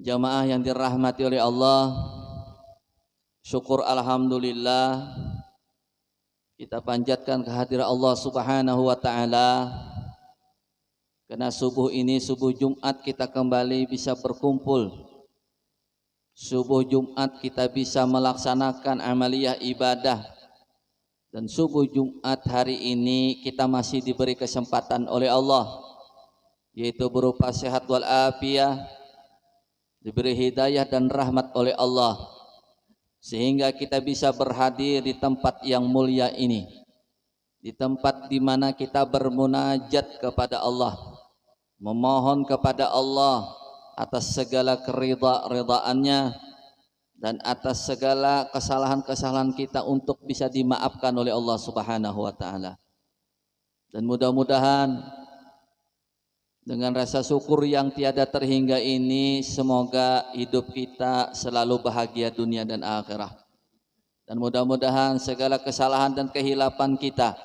Jamaah yang dirahmati oleh Allah, syukur alhamdulillah kita panjatkan kehadiran Allah Subhanahu wa taala. Karena subuh ini subuh Jumat kita kembali bisa berkumpul. Subuh Jumat kita bisa melaksanakan amaliyah ibadah. Dan subuh Jumat hari ini kita masih diberi kesempatan oleh Allah, yaitu berupa sehat wal afiah, diberi hidayah dan rahmat oleh Allah, sehingga kita bisa berhadir di tempat yang mulia ini, di tempat di mana kita bermunajat kepada Allah, memohon kepada Allah atas segala keridhaan-ridhaannya dan atas segala kesalahan-kesalahan kita untuk bisa dimaafkan oleh Allah Subhanahu wa taala. Dan mudah-mudahan dengan rasa syukur yang tiada terhingga ini, semoga hidup kita selalu bahagia dunia dan akhirat. Dan mudah-mudahan segala kesalahan dan kehilapan kita,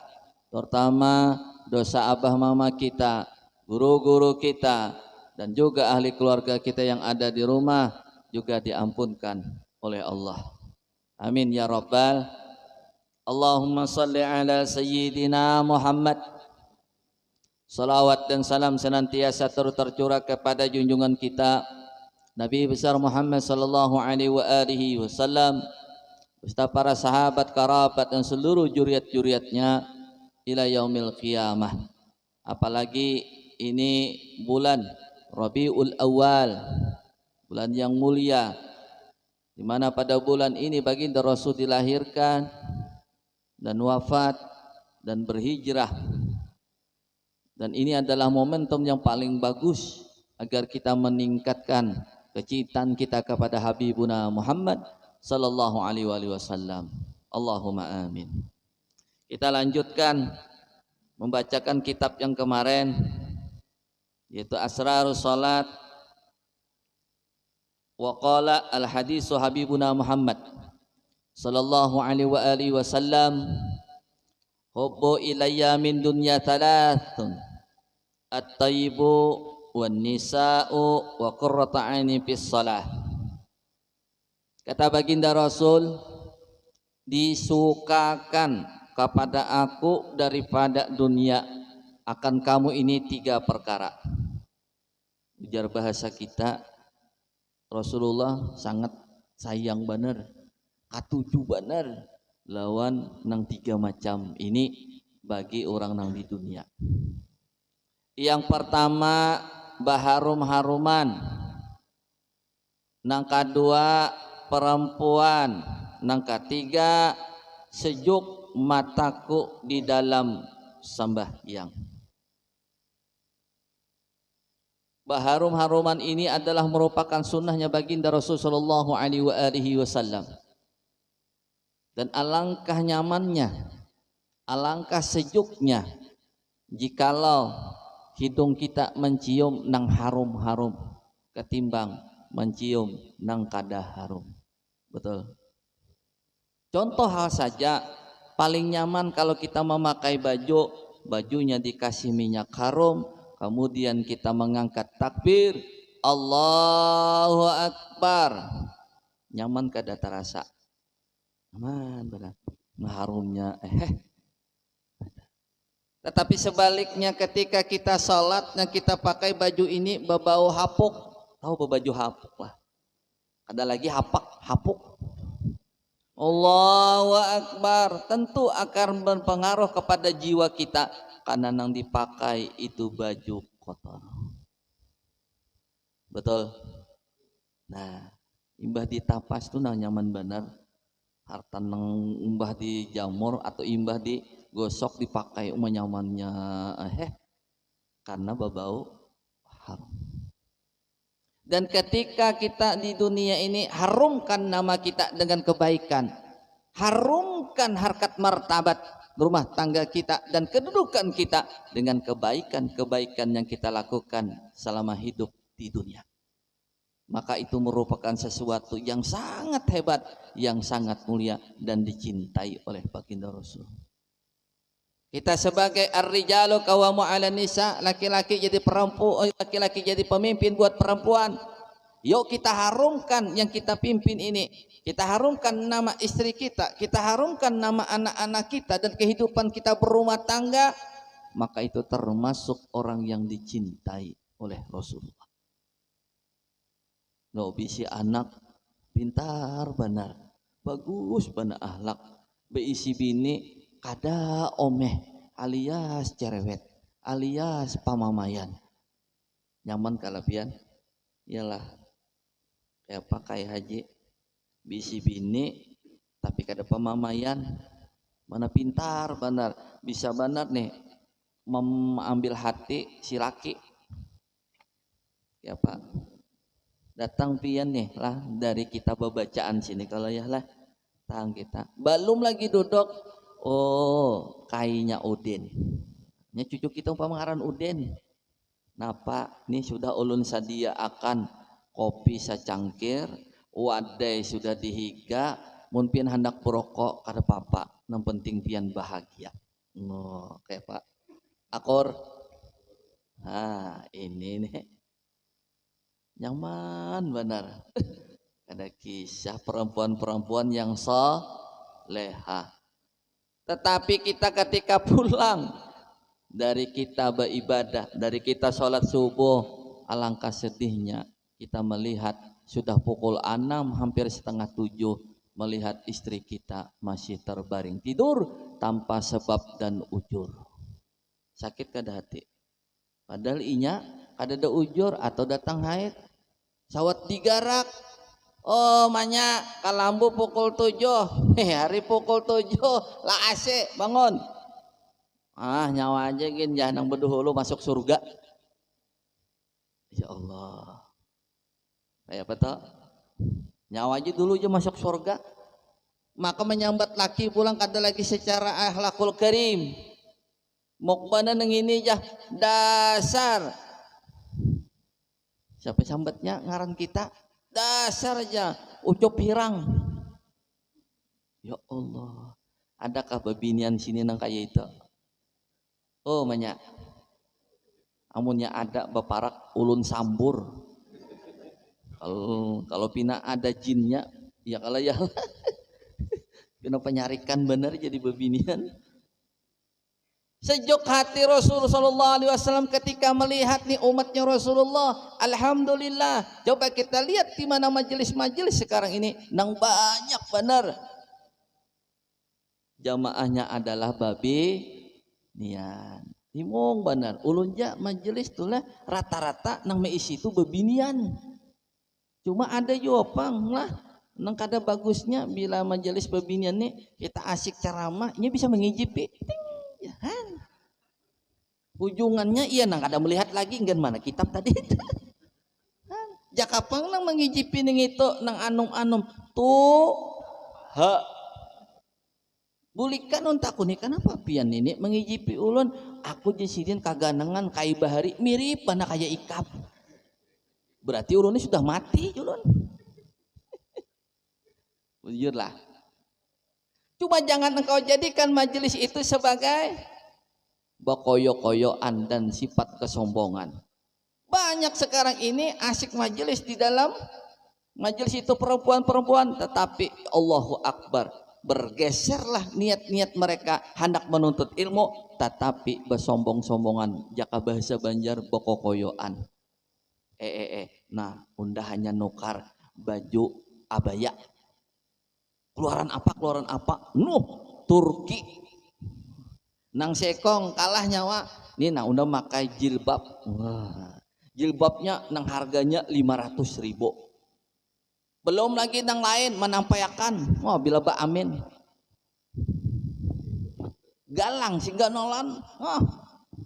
terutama dosa abah mama kita, guru-guru kita, dan juga ahli keluarga kita yang ada di rumah juga diampunkan oleh Allah. Amin ya rabbal. Allahumma salli ala sayyidina Muhammad. Salawat dan salam senantiasa tercurah kepada junjungan kita Nabi besar Muhammad sallallahu alaihi wa alihi wasallam, beserta para sahabat, kerabat dan seluruh juriat-juriatnya ila yaumil qiyamah. Apalagi ini bulan Rabiul Awal, bulan yang mulia, di mana pada bulan ini baginda Rasul dilahirkan dan wafat dan berhijrah. Dan ini adalah momentum yang paling bagus agar kita meningkatkan kecintaan kita kepada Habibuna Muhammad sallallahu alaihi wasallam. Allahumma amin. Kita lanjutkan membacakan kitab yang kemarin, yaitu Asrarus Salat wa qala al hadisu Habibuna Muhammad sallallahu alaihi wasallam, hubbu ilayya min dunya thalathun, at-tayyibu wan nisa'u wa qurratu 'aini fis shalah. Kata baginda Rasul, disukakan kepada aku daripada dunia akan kamu ini 3 perkara. Ujar bahasa kita, Rasulullah sangat sayang bener, katuju bener lawan nang 3 macam ini bagi orang nang di dunia. Yang pertama baharum-haruman, nang kedua perempuan, nang ketiga sejuk mataku di dalam sembahyang. Baharum-haruman ini adalah merupakan sunnahnya baginda Rasul sallallahu alaihi wasallam. Dan alangkah nyamannya, alangkah sejuknya jikalau hidung kita mencium nang harum-harum ketimbang mencium nang kada harum. Betul. Contoh hal saja, paling nyaman kalau kita memakai baju, bajunya dikasih minyak harum, kemudian kita mengangkat takbir, Allahu Akbar. Nyaman kada terasa? Aman benar. Harumnya Tetapi sebaliknya ketika kita salatnya kita pakai baju ini berbau hapuk. Tahu baju hapuk lah. Ada lagi hapuk. Allahu Akbar. Tentu akan berpengaruh kepada jiwa kita karena yang dipakai itu baju kotor. Betul. Nah, imbah ditapas tuh nyaman benar. Harta nang imbah di jamur atau imbah di gosok dipakai nyamannya karena berbau harum. Dan ketika kita di dunia ini, harumkan nama kita dengan kebaikan, harumkan harkat martabat rumah tangga kita dan kedudukan kita dengan kebaikan-kebaikan yang kita lakukan selama hidup di dunia. Maka itu merupakan sesuatu yang sangat hebat, yang sangat mulia dan dicintai oleh baginda Rasul. Kita sebagai ar-rijalu qawwamu 'alan nisa, laki-laki jadi perempuan, laki-laki jadi pemimpin buat perempuan. Yuk kita harumkan yang kita pimpin ini. Kita harumkan nama istri kita, kita harumkan nama anak-anak kita dan kehidupan kita berumah tangga. Maka itu termasuk orang yang dicintai oleh Rasulullah. No, bisi anak pintar benar, bagus benar akhlak. Beisi bini kada omeh alias cerewet, alias pamamayan. Nyaman kalapian, iyalah kayak pakai haji, bisi bini tapi kada pamamayan, mana pintar benar, bisa benar nih mengambil hati si laki. Ya Pak, datang pian nih lah dari kita bacaan sini kalau ya lah tang kita belum lagi duduk, oh kainya Udin, nya cucu kita umpama Udin. Napa nih sudah ulun sadia akan kopi secangkir, wadai sudah dihiga, mun pian hendak perokok kada papa, yang penting pian bahagia. Oh kayak Pak Akor. Nah ini nih nyaman benar. Ada kisah perempuan-perempuan yang soleha. Tetapi kita ketika pulang dari kita beribadah, dari kita sholat subuh, alangkah sedihnya kita melihat sudah pukul 6 hampir setengah 7, melihat istri kita masih terbaring tidur tanpa sebab dan ujur. Sakit kada hati? Padahal inya kada ada ujur atau datang haid. Sawat digarak, oh manya kalambu pukul 7, hari pukul 7 lah AC bangun. Ah nyawa aja gin jangan berduhulu masuk surga. Ya Allah, kayak apa toh? Nyawa aja dulu aja masuk surga. Maka menyambat laki pulang kada lagi secara akhlakul karim. Mokbana neng ini jah dasar. Siapa sambatnya ngaran kita? Dasar aja ucup hirang. Ya Allah, adakah babinian sini nang kaya itu? Oh banyak. Amunnya ada baparak ulun sambur. Kalau pina ada jinnya, ya kalau ya pina penyarikan bener jadi babinian. Sejuk hati Rasulullah sallallahu alaihi wasallam ketika melihat nih umatnya Rasulullah. Alhamdulillah. Coba kita lihat di mana majelis-majelis sekarang ini nang banyak benar. Jamaahnya adalah babi nian. Imong benar. Ulunja majelis tuh lah rata-rata nang meisi itu babinian. Cuma ada jopang lah nang kada bagusnya bila majelis babinian nih kita asik ceramah, ini bisa mengijipi. Ya kan? Ujungannya iya nang kada melihat lagi ngan mana kitab tadi. Jakapang nang mengijipi ning itu nang anum-anum tuh ha bulikan unta kuning kenapa pian ini mengijipi ulun aku jesidin kaganangan kai bahari mirip pana kaya ikap. Berarti ulun ini sudah mati ulun. Bujur lah. Cuma jangan engkau jadikan majelis itu sebagai bakoyo-koyoan dan sifat kesombongan. Banyak sekarang ini asik majelis di dalam majelis itu perempuan-perempuan, tetapi Allahu Akbar bergeserlah niat-niat mereka hendak menuntut ilmu, tetapi bersombong-sombongan. Jaka bahasa Banjar bakokoyoan. Nah undahannya nukar baju abaya. Keluaran apa? Turki. Nang sekong kalah nyawa. Nih nah udah makai jilbab. Wah, jilbabnya nang harganya 500.000. Belum lagi nang lain menampayakan. Wah bila ba amin. Galang sehingga nolan. Wah,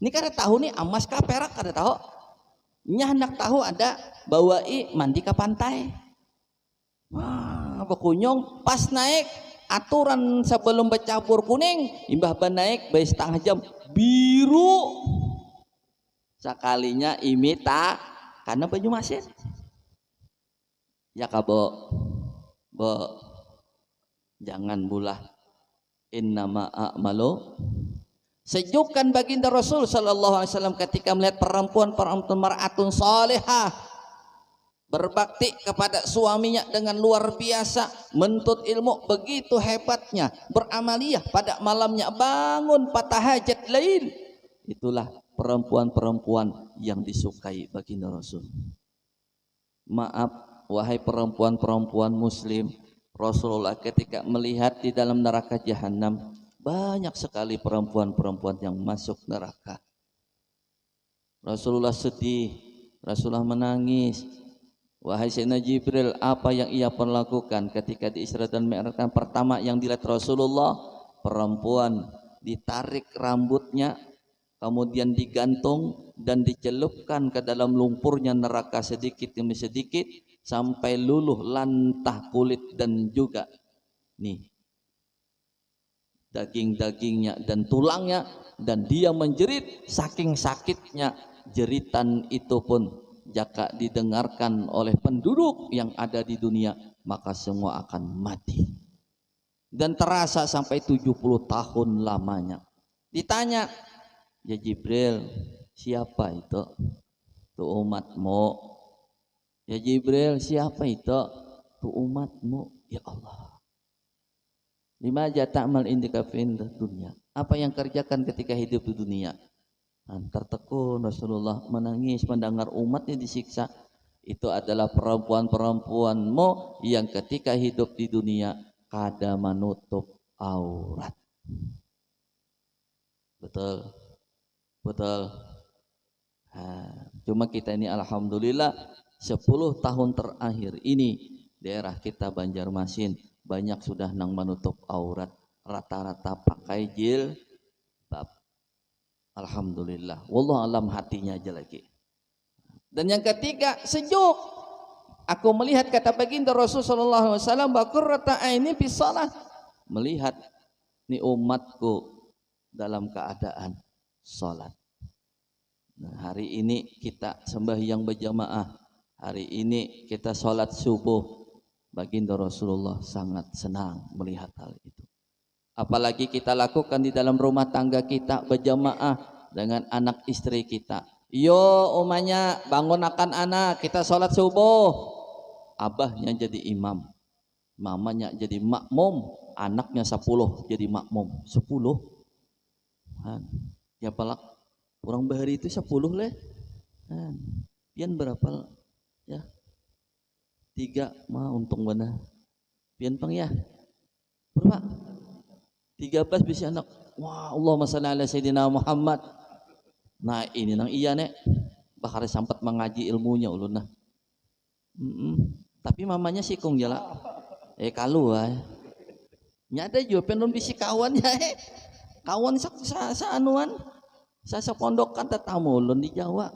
ini kada tahu nih emas kah perak kada tahu. Nya hendak tahu ada bawai mandi ke pantai. Wah, bakunyong pas naik aturan sebelum bercampur kuning imbah naik bayi setengah jam biru sekalinya imita karena baju masin ya kabo jangan bulah innama a'malu. Sejukkan baginda Rasul sallallahu alaihi wasallam ketika melihat perempuan mar'atun salihah berbakti kepada suaminya dengan luar biasa, menuntut ilmu begitu hebatnya, beramaliyah pada malamnya, bangun tahajud lail. Itulah perempuan-perempuan yang disukai baginda Rasul. Maaf wahai perempuan-perempuan muslim, Rasulullah ketika melihat di dalam neraka jahanam banyak sekali perempuan-perempuan yang masuk neraka. Rasulullah sedih, Rasulullah menangis. Wahai Sayyidina Jibril, apa yang ia perlakukan ketika di Isra dan Mi'raj? Pertama yang dilihat Rasulullah, perempuan ditarik rambutnya, kemudian digantung dan dicelupkan ke dalam lumpurnya neraka sedikit demi sedikit sampai luluh lantah kulit dan juga nih daging-dagingnya dan tulangnya, dan dia menjerit saking sakitnya. Jeritan itu pun jika didengarkan oleh penduduk yang ada di dunia, maka semua akan mati, dan terasa sampai 70 tahun lamanya. Ditanya, ya Jibril, siapa itu? Itu umatmu. Ya Jibril, siapa itu? Itu umatmu. Ya Allah, lima ta'mal indika fi dunia. Apa yang kerjakan ketika hidup di dunia? Tertekun Rasulullah menangis mendengar umatnya disiksa. Itu adalah perempuan-perempuanmu yang ketika hidup di dunia kada menutup aurat. Betul, betul. Cuma kita ini alhamdulillah 10 tahun terakhir ini daerah kita Banjarmasin banyak sudah nang menutup aurat, rata-rata pakai jilbab. Alhamdulillah. Wallahu alam hatinya aja lagi. Dan yang ketiga, sejuk. Aku melihat, kata baginda Rasul sallallahu alaihi wasallam, qurrata aini fi shalah. Melihat ni umatku dalam keadaan salat. Nah, hari ini kita sembahyang berjamaah. Hari ini kita salat subuh. Baginda Rasulullah sangat senang melihat hal itu. Apalagi kita lakukan di dalam rumah tangga kita berjamaah dengan anak istri kita. Yo umanya bangun akan anak, kita sholat subuh. Abahnya jadi imam, mamanya jadi makmum, anaknya 10 jadi makmum. 10. Ya palak orang bahari itu 10 leh. Pian berapa ya? 3 mah untung benar. Pian pang ya. Berapa? 13 bisa anak. Wah, Allahumma shalli ala Sayyidina Muhammad. Nah ini nang iya nek. Bakal sempat mengaji ilmunya ulun nah. Tapi mamanya sikung jala. Kalau nyada juga pengen bisi kawan ya. Kawan sa anuan. Sa pondokan tetamu ulun di Jawa.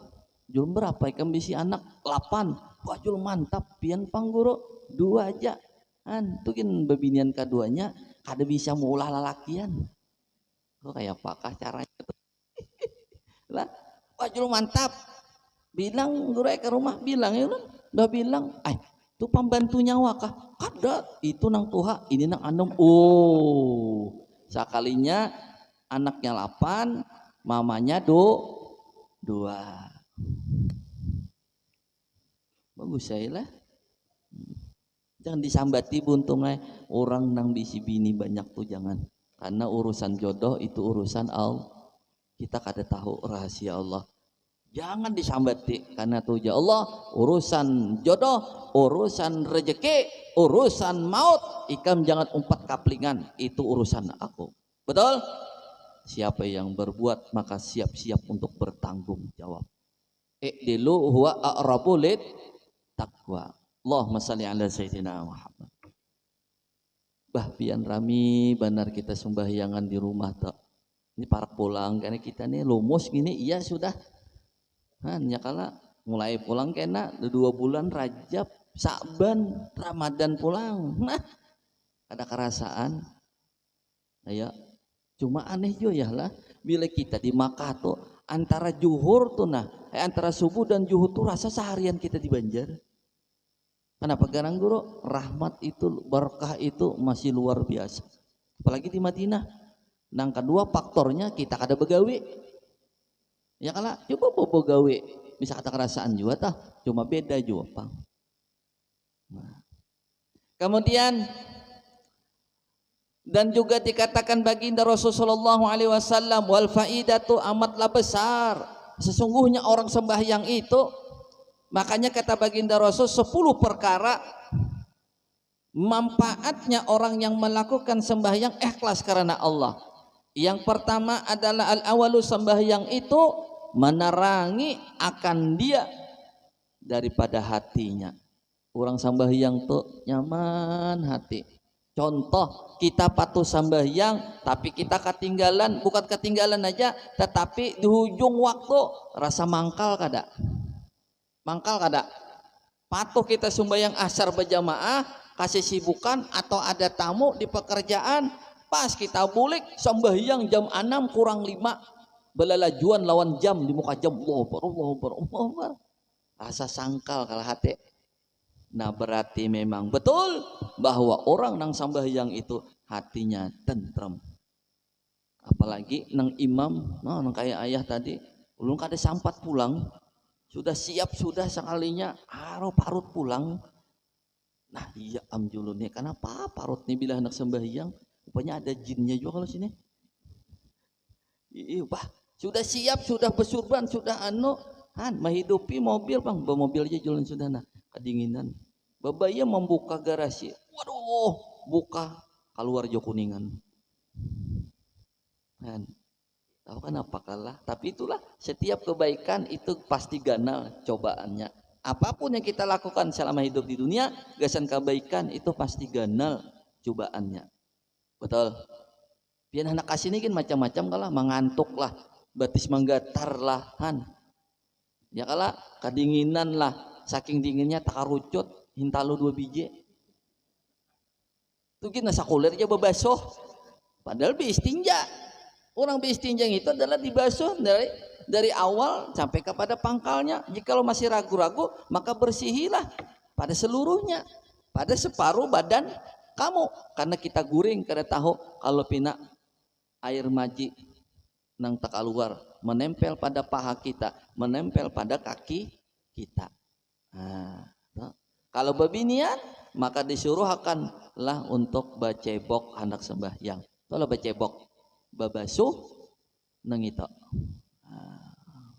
Jul berapa ikan bisi anak? 8. Wah jul mantap. Pian pangguru 2 aja. Tukin bebinian keduanya kada bisa meulah lalakian. Kok kayak apakah caranya lah? Wajul mantap. Bilang guru ke rumah bilang ya kan? Udah bilang, itu pembantunya wakah? Kada, itu nang tuha, ini nang anom. Oh, sekalinya anaknya 8, mamanya 2. Bagus saya lah. Jangan disambati buntungnya orang nang bisi bini banyak tuh, jangan. Karena urusan jodoh itu urusan Allah. Kita kada tahu rahasia Allah. Jangan disambati karena tuh ya Allah, urusan jodoh, urusan rezeki, urusan maut, ikam jangan umpat kaplingan, itu urusan aku. Betul? Siapa yang berbuat maka siap-siap untuk bertanggung jawab. I'dilu huwa aqrabu lit taqwa. Allahumma shalli ala Sayyidina Muhammad. Pian rami benar kita sembahyangan di rumah tak. Ini para pulang karena kita nih lumus gini, iya sudah. Hanya kala mulai pulang kena 2 bulan Rajab, Sa'ban, Ramadan pulang. Nah, ada kerasaan. Ya, cuma aneh juga ya lah. Bila kita di Makkah tuh antara juhur tuh antara subuh dan juhur tuh rasa seharian kita di Banjar. Kenapa garang guru? Rahmat itu, berkah itu masih luar biasa. Apalagi di Madinah. Nang kedua faktornya kita kada begawe. Ya kala coba bobo gawe. Bisa kata kerasaan juga tah. Cuma beda juga pang. Kemudian dan juga dikatakan baginda Rasulullah SAW, wal faidatu amatlah besar sesungguhnya orang sembahyang itu. Makanya kata baginda Rasul 10 perkara manfaatnya orang yang melakukan sembahyang ikhlas karena Allah. Yang pertama adalah al-awalu, sembahyang itu menerangi akan dia daripada hatinya. Orang sembahyang tuh nyaman hati. Contoh, kita patuh sembahyang tapi kita ketinggalan, bukan ketinggalan aja, tetapi di ujung waktu rasa mangkal kada. Mangkal kada. Patuh kita sembahyang asar berjamaah, kasih sibukan atau ada tamu di pekerjaan, pas kita bulik sembahyang jam 6 kurang 5, belalajuan lawan jam di muka jam, Allahu Akbar, Allahu Akbar, Allahu Akbar. Rasa sangkal kalau hati. Nah berarti memang betul bahwa orang nang sembahyang itu hatinya tentrem. Apalagi nang imam, nah, nang kayak ayah tadi, ulun kada sampat pulang, sudah siap sudah sekalinya, parut pulang. Nah iya amjulunnya, kenapa parut nih bila hendak sembahyang? Rupanya ada jinnya juga kalau sini. Iya, bah, sudah siap, sudah bersurban, sudah menghidupi mobil bang, bawa mobil aja jalan sudah nah kedinginan. Babaya membuka garasi, waduh, buka keluar jo kuningan. Kan, tahu kan apa kalah? Tapi itulah setiap kebaikan itu pasti ganal cobaannya. Apapun yang kita lakukan selama hidup di dunia, gasan kebaikan itu pasti ganal cobaannya. Betul. Biar anak kasih ini kan macam-macam kalah, mengantuk lah, batis menggatar lah, ya kalah, kedinginan lah, saking dinginnya tak karucut, hintalu 2 biji. Itu kita sakuler aja bebasoh, padahal beistinja. Orang beistinja itu adalah dibasuh dari awal sampai kepada pangkalnya. Jikalau masih ragu-ragu, maka bersihilah pada seluruhnya, pada separuh badan kamu, karena kita guring kada tahu kalau pina air maji nang tak keluar menempel pada paha kita, menempel pada kaki kita. Kalau babinian maka disuruh akanlah untuk bacebok hendak sembahyang. Kalau bacebok babasuh nang itu.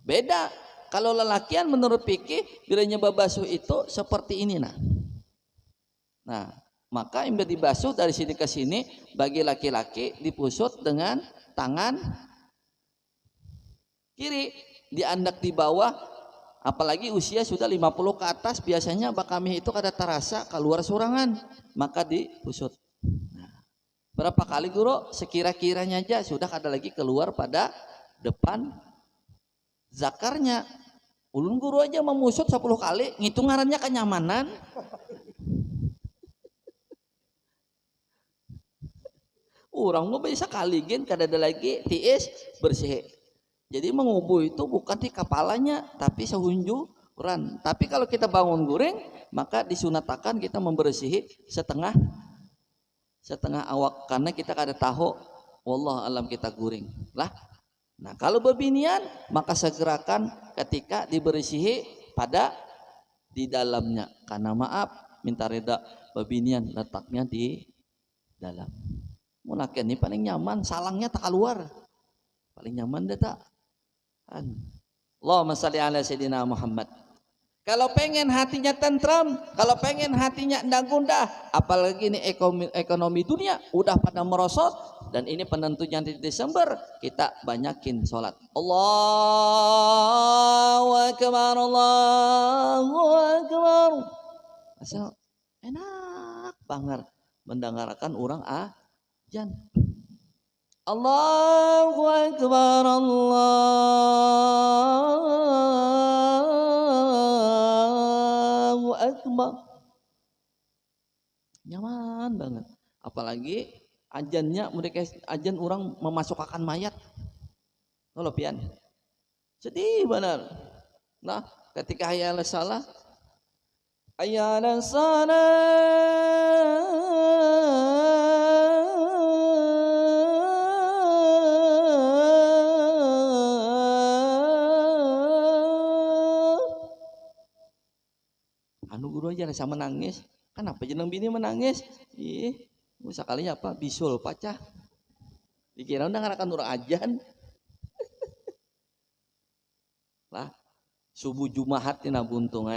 Beda kalau lelakian menurut fikih bilanya babasuh itu seperti ini nah. Maka imba dibasuh dari sini ke sini, bagi laki-laki dipusut dengan tangan kiri, diandak di bawah, apalagi usia sudah 50 ke atas biasanya bakami itu kada terasa keluar surangan, maka dipusut. Nah, berapa kali guru? Sekira-kiranya aja sudah kada lagi keluar pada depan zakarnya. Ulun guru aja memusut 10 kali, ngitung ngarannya kenyamanan. Orang mau bisa kaligin kada ada lagi tiis bersih. Jadi mengubuh itu bukan di kepalanya tapi sehunjuran. Tapi kalau kita bangun guring maka disunatakan kita membersihi setengah awak karena kita kada tahu wallah alam kita guring lah. Nah kalau bebinian maka segerakan ketika dibersihi pada di dalamnya, karena maaf minta reda bebinian letaknya di dalam. Mulakan ini paling nyaman, salangnya tak keluar, paling nyaman dah tak. Allahumma shalli ala sayyidina Muhammad. Kalau pengen hatinya tentram, kalau pengen hatinya ndak gundah, apalagi ini ekonomi dunia udah pada merosot, dan ini penentunya di Desember, kita banyakin sholat. Allahu akbar, Allahu akbar. Asal enak banget mendengarkan orang Jan. Allahu akbar, Allahu akbar. Nyaman banget. Apalagi ajannya mereka ajan orang memasukkan mayat. Kalau pian. Sedih benar. Nah, ketika hayal salah, hayal salah, guru aja rasa menangis, Kenapa jeneng bini menangis? Ih, sekalinya apa? Bisul pacah. Dikira udah ngarakan urang ajan. Lah, subuh Jumahat tina buntung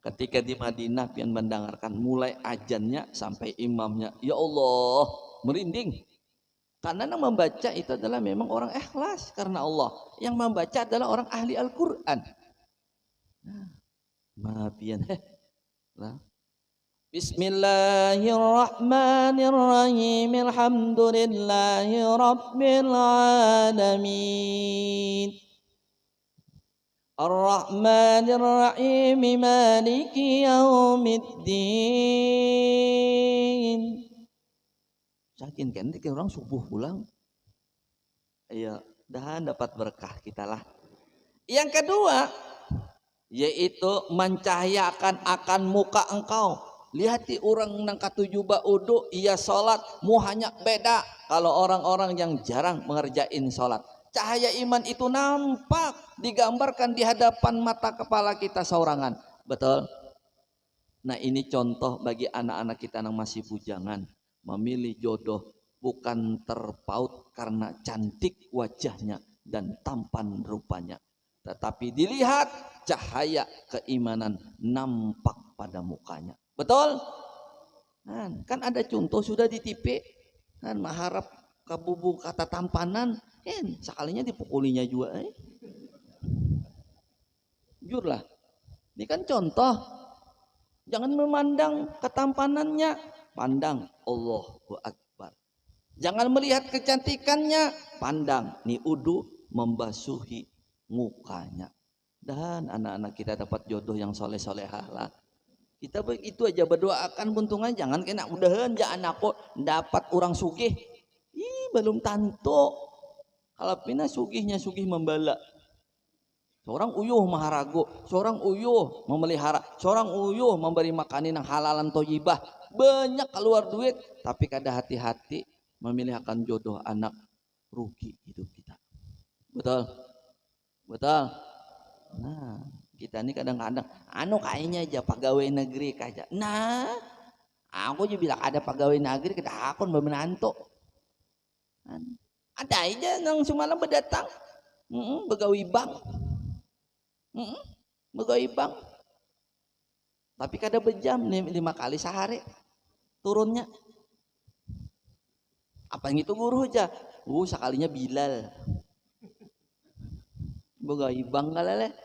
ketika di Madinah pian mendengarkan mulai ajannya sampai imamnya. Ya Allah, merinding. Karena yang membaca itu adalah memang orang ikhlas karena Allah. Yang membaca adalah orang ahli Al-Qur'an. Nah, maafian lah. Bismillahirrahmanirrahim. Alhamdulillahi rabbil alamin. Ar-Rahmanir-Rahim. Maliki yaumiddin. Saking kan orang subuh pulang. Ayo, dah dapat berkah kita lah. Yang kedua, yaitu mencahayakan akan muka engkau. Lihati orang nang katujuh baudu, ia sholat hanya beda kalau orang-orang yang jarang mengerjain sholat. Cahaya iman itu nampak digambarkan di hadapan mata kepala kita seorangan. Betul? Nah ini contoh bagi anak-anak kita yang masih bujangan. Memilih jodoh bukan terpaut karena cantik wajahnya dan tampan rupanya, tetapi dilihat cahaya keimanan nampak pada mukanya. Betul? Kan ada contoh sudah di TV kan mengharap kabubu kata tampanan sekalinya dipukulinya juga jujur lah. Ini kan contoh. Jangan memandang ketampanannya, pandang Allahu Akbar. Jangan melihat kecantikannya, pandang ni udu membasuhi mukanya. Dan anak-anak kita dapat jodoh yang soleh-solehah lah. Kita itu aja berdoa akan buntungan, jangan kena mudahan ja anakku dapat orang sugih. Belum tentu. Kalau pina sugihnya sugih membala. Seorang uyuh maharago, seorang uyuh memelihara, seorang uyuh memberi makanan yang halalan toyibah. Banyak keluar duit, tapi kada hati-hati memilih akan jodoh anak, rugi hidup kita. Betul? Betul? Nah, kita ini kadang-kadang kayaknya aja pegawai negeri kaja. Nah, aku juga bilang ada pegawai negeri kita akun bermenantu. Ada aja yang semalam berdatang, pegawai bank. Pegawai bank. Tapi kada bejam 5 kali sehari turunnya. Apa yang itu guru aja? Sekalinya Bilal. Pegawai bank kalale.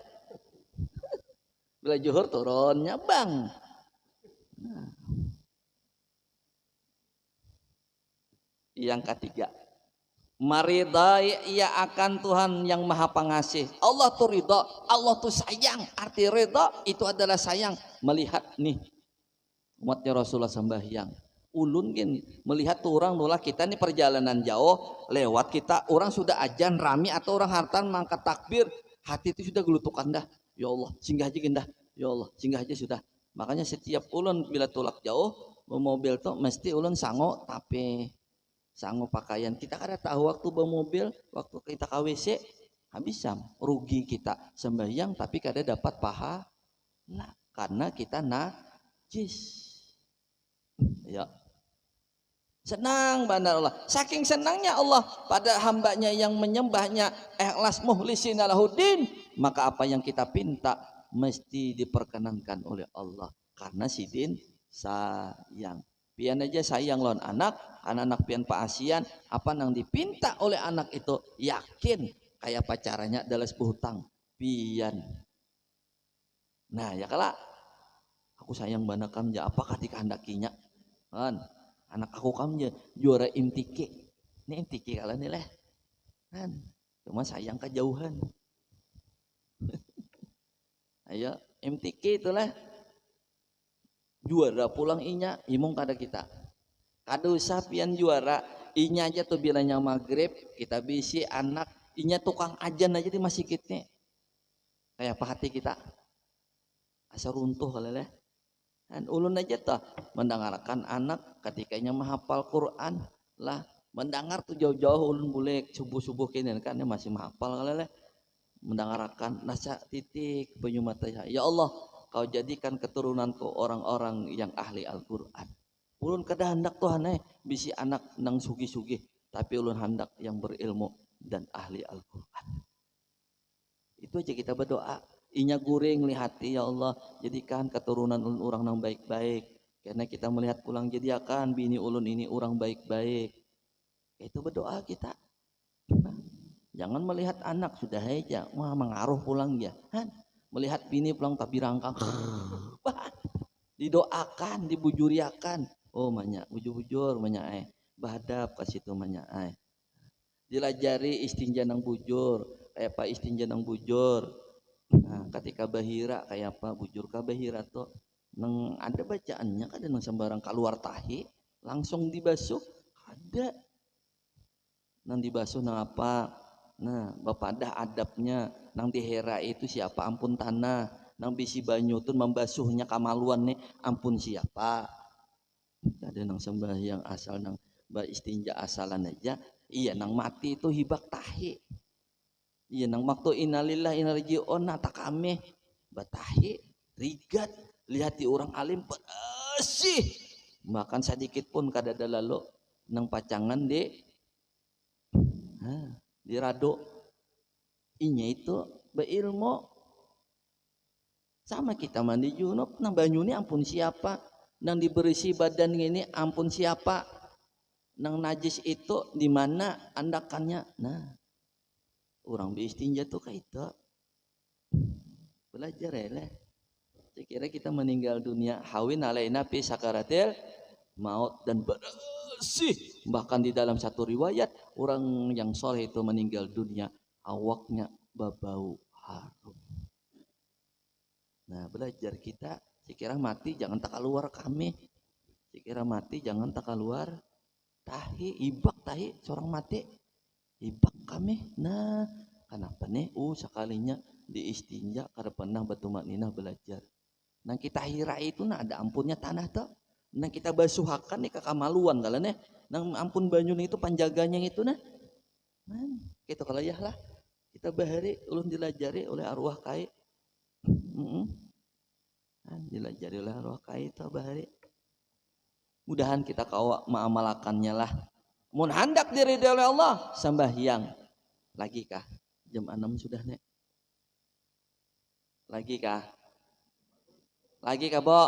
Bila Johor turunnya bang. Nah. Yang ketiga, meridai ia akan Tuhan yang maha pengasih. Allah tuh ridho, Allah tuh sayang. Arti ridho itu adalah sayang. Melihat nih umatnya Rasulullah sembahyang, ulun gin melihat tuh orang nolak kita nih perjalanan jauh lewat kita, orang sudah ajan rami atau orang hartan mangkat takbir, hati itu sudah gelutukan dah. Ya Allah singgah aja dah, ya Allah singgah aja sudah. Makanya setiap ulun bila tulak jauh mobil tuh mesti ulun sango tapi sanggup pakaian. Kita kada tahu waktu bawa mobil, waktu kita KWC habis rugi kita sembahyang tapi kada dapat pahala karena kita najis. Ya. Senang benar Allah. Saking senangnya Allah pada hambanya yang menyembahnya ikhlas muhlisin lahuddin, maka apa yang kita pinta mesti diperkenankan oleh Allah karena sidin sayang. Pian aja sayang lawan anak-anak pian paasian apa nang dipinta oleh anak itu yakin kayak pacarannya adalah sebuah hutang pian. Nah ya kala aku sayang bana kamja apakah dikehendakinya kan anak aku kamja juara MTQ ini MTQ kala nih leh kan cuma sayang kejauhan. Ayo MTQ itulah juara pulang inya imong kada kita kada usah pian juara inya aja tuh bilangnya maghrib kita bisi anak inya tukang ajan aja di masjidnya kayak apa hati kita asa runtuh kaleleh dan ulun aja tuh mendengarkan anak ketika inya menghafal Quran lah mendengar tuh jauh-jauh ulun boleh subuh-subuh kini kan dia masih menghafal kaleleh mendengarkan nasa titik penyu mata ya Allah kau jadikan keturunanku orang-orang yang ahli Al-Quran. Ulun kada hendak Tuhan bisi anak nang sugi-sugi, tapi ulun hendak yang berilmu dan ahli Al-Quran. Itu aja kita berdoa. Inya guring lihati, ya Allah, jadikan keturunan ulun orang nang baik-baik. Karena kita melihat pulang jadi akan bini ulun ini orang baik-baik. Itu berdoa kita. Jangan melihat anak sudah aja, wah mengaruh pulang ya. Melihat bini pulang tapi rangkang. Didoakan, dibujuriakan. Oh banyak bujur-bujur banyak bahadap kasih itu banyak dilajari istinja nang bujur kayak apa istinja nang bujur. Nah ketika bahira kayak apa bujur ka bahira tuh nang ada bacaannya kada nang sembarang keluar tahi langsung dibasuh ada nang dibasuh nang apa. Nah bapak dah adabnya nang dihera itu siapa ampun tanah nang bisi banyu tuh membasuhnya kamaluan nih ampun siapa. Ada nang sembahyang asal nang istinja asalan aja. Iya nang mati itu hibak tahi. Iya nang waktu innalillah inna rajiun tak kami batahi rigat lihat di orang alim bersih makan sedikit pun kada ada lalu nang pacangan di rado inya itu beilmu sama kita mandi junub nang banyu ini ampun siapa nang diberisi badan ini ampun siapa nang najis itu di mana andakannya. Nah orang beristinja tuh kayak itu belajar ya. Saya kira kita meninggal dunia hawin alaina fi sakaratil maut dan bersih. Bahkan di dalam satu riwayat orang yang soleh itu meninggal dunia awaknya berbau harum. Nah belajar kita. Sekira mati jangan tak keluar kami. Sekira mati jangan tak keluar tahi ibak tahi seorang mati ibak kami. Nah kenapa nih sekalinya di istinja kada pernah batu maknina belajar. Nah kita hira itu nah ada ampunnya tanah tuh. Nah kita basuhakan nih kekamaluan kalau nih. Nang ampun banyu itu panjaganya itu nah. Gitu kalau ya lah kita bahari ulun dilajari oleh arwah kai. Dilajari oleh arwah kai itu bahari. Mudahan kita kawa mengamalakannya lah. Mun hendak diridhoi oleh Allah sembahyang. Lagi kah? Jam 6 sudah nek. Lagi kah? Lagi kah, Bo?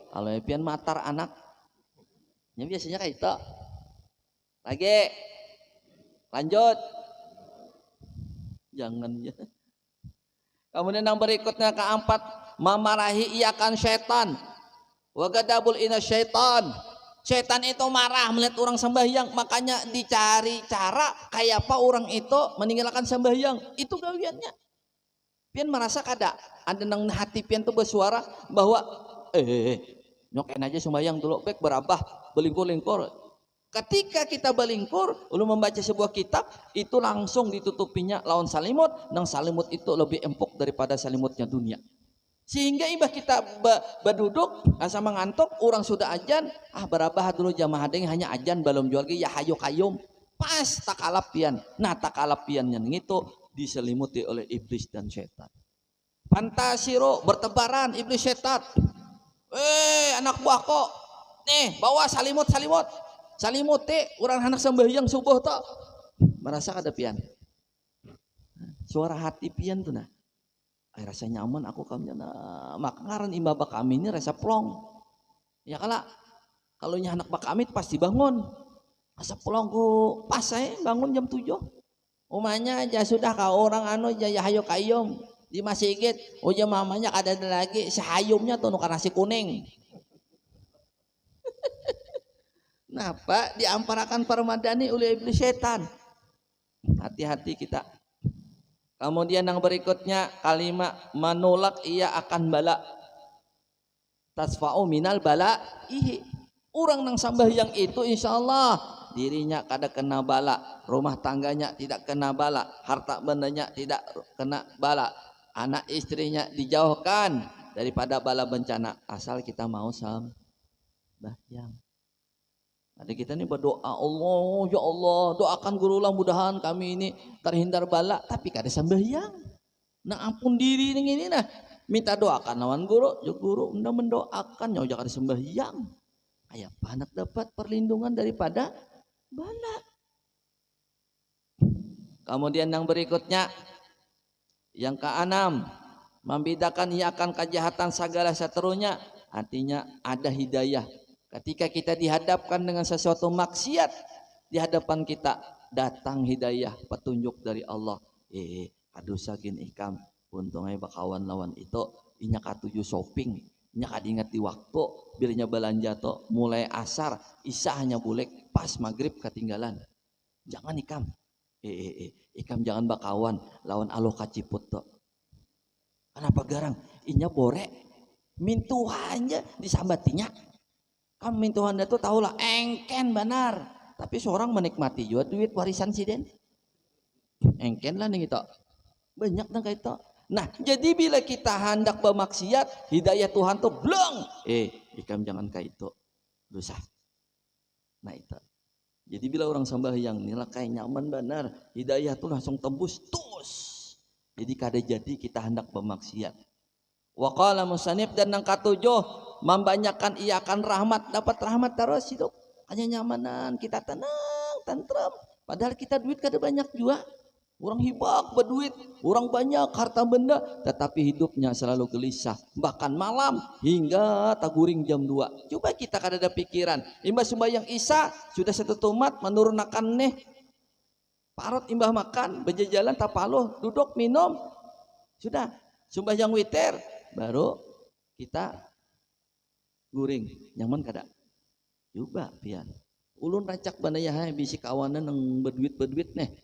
Kalau pian matar anak. Ya biasanya kayak itu. Lagi. Lanjut. Jangan ya. Kemudian yang berikutnya keempat, memarahi iakan syaitan. Wa gadabul ina syaitan. Syaitan itu marah melihat orang sembahyang, makanya dicari cara kayak apa orang itu meninggalkan sembahyang. Itu gawiannya. Pian merasa kada ada nang hati pian tuh bersuara bahwa nyokin aja sembahyang dulu baik berabah belingkur-lingkur. Ketika kita belingkur lalu membaca sebuah kitab itu langsung ditutupinya lawan salimut, nang salimut itu lebih empuk daripada salimutnya dunia. Sehingga ibah kita berduduk sama ngantuk orang sudah ajan berabah dulu jamaah deng hanya ajan belum jual ya hayo kayum pas takalapian. Nah takalapian yang itu diselimuti oleh iblis dan setan. Fantasiro bertebaran iblis setan. Anak buah kok nih bawa salimut orang anak sembahyang subuh tak merasa kada pian suara hati pian tuh nah rasa nyaman aku kami nah maka ngaran imbaba kami ini rasa plong ya kalau anak bak kami pasti bangun rasa plong ku pas saya bangun jam 7 umanya aja sudah kau orang ya hayo kayum di masjid mamanya ada lagi si hayumnya tuh nukan nasi kuning. Nah Pak diamparakan permadani oleh iblis setan. Hati-hati kita. Kemudian yang berikutnya kalimat menolak ia akan bala. Tasfa'u minal bala. Orang nang sambahyang itu insya Allah dirinya kada kena bala, rumah tangganya tidak kena bala, harta bendanya tidak kena bala, anak istrinya dijauhkan daripada bala bencana asal kita mau sambahyang. Ada kita ini berdoa Allah ya Allah doakan gurulah mudahan kami ini terhindar bala tapi kada sembahyang. Nah ampun diri ini nah minta doakan lawan guru, jo guru unda mendoakan nyawa jangan sembahyang. Aya anak dapat perlindungan daripada bala. Kemudian yang berikutnya, yang keenam, membedakan ia akan kejahatan segala seterusnya. Artinya ada hidayah. Ketika kita dihadapkan dengan sesuatu maksiat, di hadapan kita datang hidayah, petunjuk dari Allah. Aduh sakin ikam, untungnya bakawan lawan itu, inya katuju shopping, inya kadingat di waktu, bilnya belanja to, mulai asar, isya hanya boleh pas maghrib ketinggalan. Jangan ikam, ikam jangan bakawan lawan aloh kaciput to. Kenapa garang? Inya bore, mintuhannya disambatinya. Kamu mintuhan itu tahulah engken benar. Tapi seorang menikmati juga duit warisan si den. Engken lah nih kita. Banyak nang kayak itu. Nah, jadi bila kita hendak bermaksiat, hidayah Tuhan tuh blong. Ikam jangan kayak itu. Dosa. Nah itu. Jadi bila orang sembahyang nila kayak nyaman benar, hidayah tuh langsung tembus tus. Jadi kada jadi kita hendak bermaksiat. Wa qala musannif, dan yang ketujuh, membanyakan ia akan rahmat, dapat rahmat terus hidup. Hanya nyamanan, kita tenang, tentram. Padahal kita duit kada banyak juga. Orang hibak berduit, orang banyak harta benda, tetapi hidupnya selalu gelisah. Bahkan malam hingga taguring jam 2. Coba kita kada ada pikiran. Imbah sembahyang isya sudah satu tomat menurunkan nih. Parot imbah makan, berjalan tapaloh, duduk minum. Sudah sembahyang witir baru kita guring. Nyaman kada? Coba pian. Ulun racak banaya hai bisi kawanan yang berduit nih.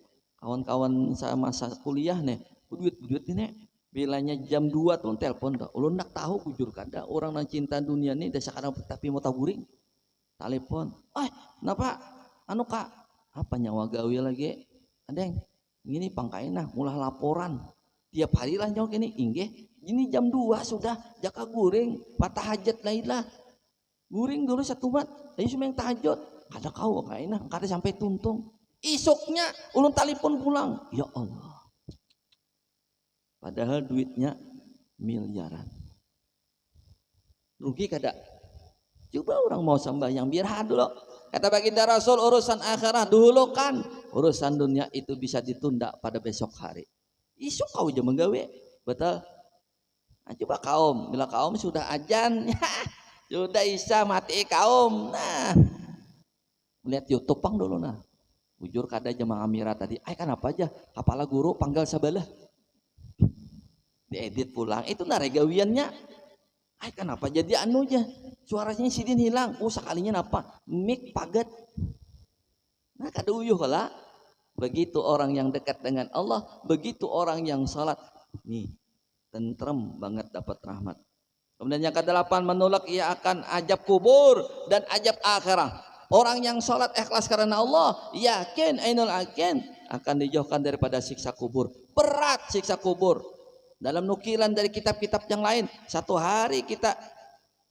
Kawan-kawan sama masa kuliah nih, berduit nih, bilanya jam 2 tuh telepon tuh. Ulun nak tahu bujur kada orang nang cinta dunia nih desa kadang tapi mau taburing. Telepon. Kenapa? Anu kak, apa nyawa gawe lagi? Adeng, ini pangkainah mulah laporan. Tiap hari lah nyawa gini, inggih. Ini jam 2 sudah, jaka guring, patah hajat lailah. Guring dulu satu mat, ayo semeng tahajud. Kada kau kainah, kada sampai tuntung. Isoknya ulun telepon pulang, ya Allah. Padahal duitnya miliaran. Rugi kada? Coba orang mau sembahyang biar dulu. Kata baginda Rasul, urusan akhirat dahulukan. Urusan dunia itu bisa ditunda pada besok hari. Isok kau aja menggawe, betul? Nah, coba kaum, bila kaum sudah ajan, sudah isya mati kaum. Nah, lihat YouTube pang dulu nah. Bujur kada jemaah Amira tadi, kan apa aja, apalah guru panggal sabalah. Diedit pulang, itu naregawiannya. Kenapa jadi anu aja, suaranya sidin hilang, sekalinya apa, mic paget. Nah kada uyuh lah. Begitu orang yang dekat dengan Allah, begitu orang yang salat, nih tentrem banget dapat rahmat. Kemudian yang ke-8, menolak ia akan ajab kubur dan ajab akhirat. Orang yang sholat ikhlas karena Allah, yakin, ainul yakin, akan dijauhkan daripada siksa kubur. Berat siksa kubur. Dalam nukilan dari kitab-kitab yang lain, satu hari kita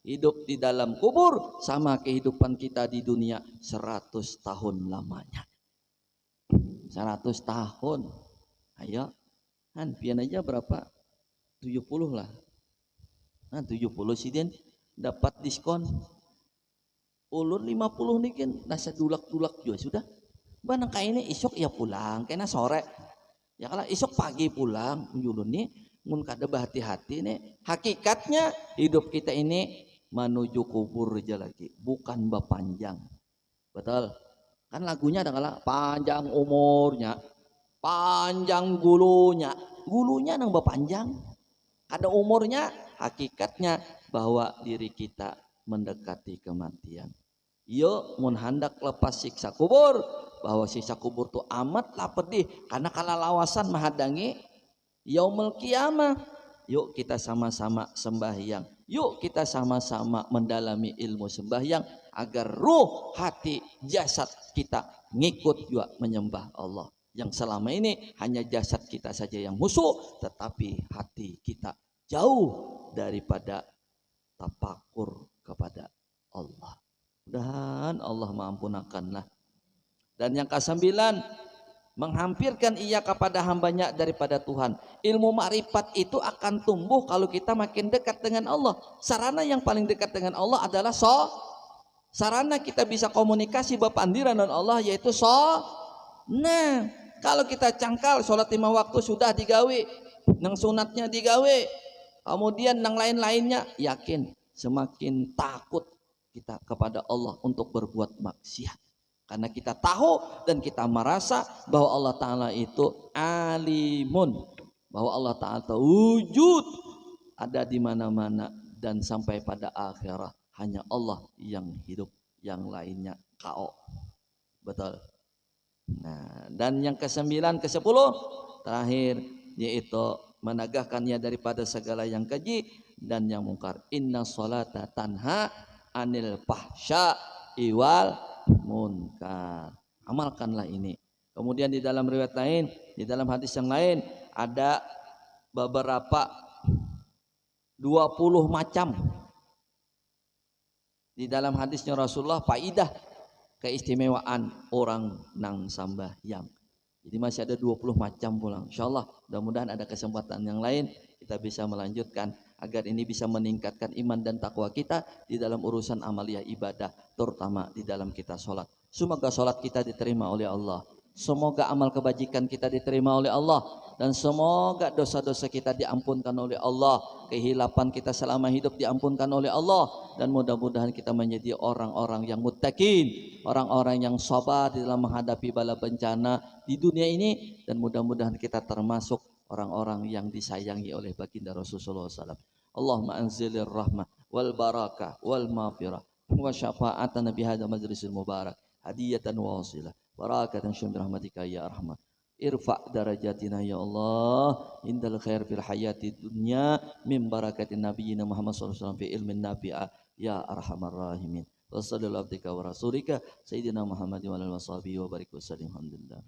hidup di dalam kubur sama kehidupan kita di dunia 100 tahun lamanya. 100 tahun. Ayo, kan pian aja berapa? 70 lah. Nah 70 sidin dapat diskon. Ulun 50 nih kan nasa dulak-dulak juga sudah. Banang kainnya isok ya pulang, kena sore. Ya kalau isok pagi pulang, ulun nih mun kada berhati-hati nih. Hakikatnya hidup kita ini menuju kubur aja lagi, bukan berpanjang. Betul? Kan lagunya ada kala panjang umurnya, panjang gulunya. Gulunya nang berpanjang. Ada umurnya, hakikatnya bahwa diri kita mendekati kematian. Yo mun hendak lepas siksa kubur, bahwa siksa kubur tu amatlah pedih karena kala lawasan menghadangi yaumul kiamah. Yuk kita sama-sama sembahyang, yuk kita sama-sama mendalami ilmu sembahyang agar ruh, hati, jasad kita ngikut juga menyembah Allah. Yang selama ini hanya jasad kita saja yang musuh, tetapi hati kita jauh daripada tafakur kepada Allah. Dan Allah maampunakanlah. Dan yang ke-9, menghampirkan ia kepada hambanya daripada Tuhan. Ilmu makrifat itu akan tumbuh kalau kita makin dekat dengan Allah. Sarana yang paling dekat dengan Allah adalah sarana kita bisa komunikasi bepandiran dengan Allah yaitu Nah, kalau kita cangkal sholat 5 waktu sudah digawe, nang sunatnya digawe, kemudian nang lain-lainnya, yakin semakin takut kita kepada Allah untuk berbuat maksiat. Karena kita tahu dan kita merasa bahwa Allah Ta'ala itu alimun, bahwa Allah Ta'ala wujud ada di mana-mana dan sampai pada akhirat hanya Allah yang hidup, yang lainnya KO. Betul. Nah, dan yang ke-9, ke-10 terakhir yaitu menegakkannya daripada segala yang keji dan yang mungkar. Inna sholata tanha anil fahsya iwal munkar. Amalkanlah ini. Kemudian di dalam riwayat lain, di dalam hadis yang lain ada beberapa 20 macam di dalam hadisnya Rasulullah faidah keistimewaan orang nang sambahyang. Jadi masih ada 20 macam pulang. Insyaallah mudah-mudahan ada kesempatan yang lain kita bisa melanjutkan agar ini bisa meningkatkan iman dan takwa kita di dalam urusan amalia ibadah, terutama di dalam kita sholat. Semoga sholat kita diterima oleh Allah. Semoga amal kebajikan kita diterima oleh Allah. Dan semoga dosa-dosa kita diampunkan oleh Allah. Kehilapan kita selama hidup diampunkan oleh Allah. Dan mudah-mudahan kita menjadi orang-orang yang muttaqin, orang-orang yang sabar di dalam menghadapi bala bencana di dunia ini. Dan mudah-mudahan kita termasuk orang-orang yang disayangi oleh baginda Rasulullah SAW. Allahumma anzilir rahmah wal barakah wal maghfirah wa syafa'atan nabi hadha majlisil mubarak hadiyatan wasilah barakatan syum rahmatika ya arhamah. Irfa darajatina ya Allah indal khair fil hayati dunya min barakatin nabiyina Muhammad sallallahu alaihi wasallam fi ilmin nafi'a ya arhamar rahimin. Wa sallallahu abdika wa rasulika sayyidina Muhammad wa alihi wa sahbihi wa barik wa sallim. Alhamdulillah.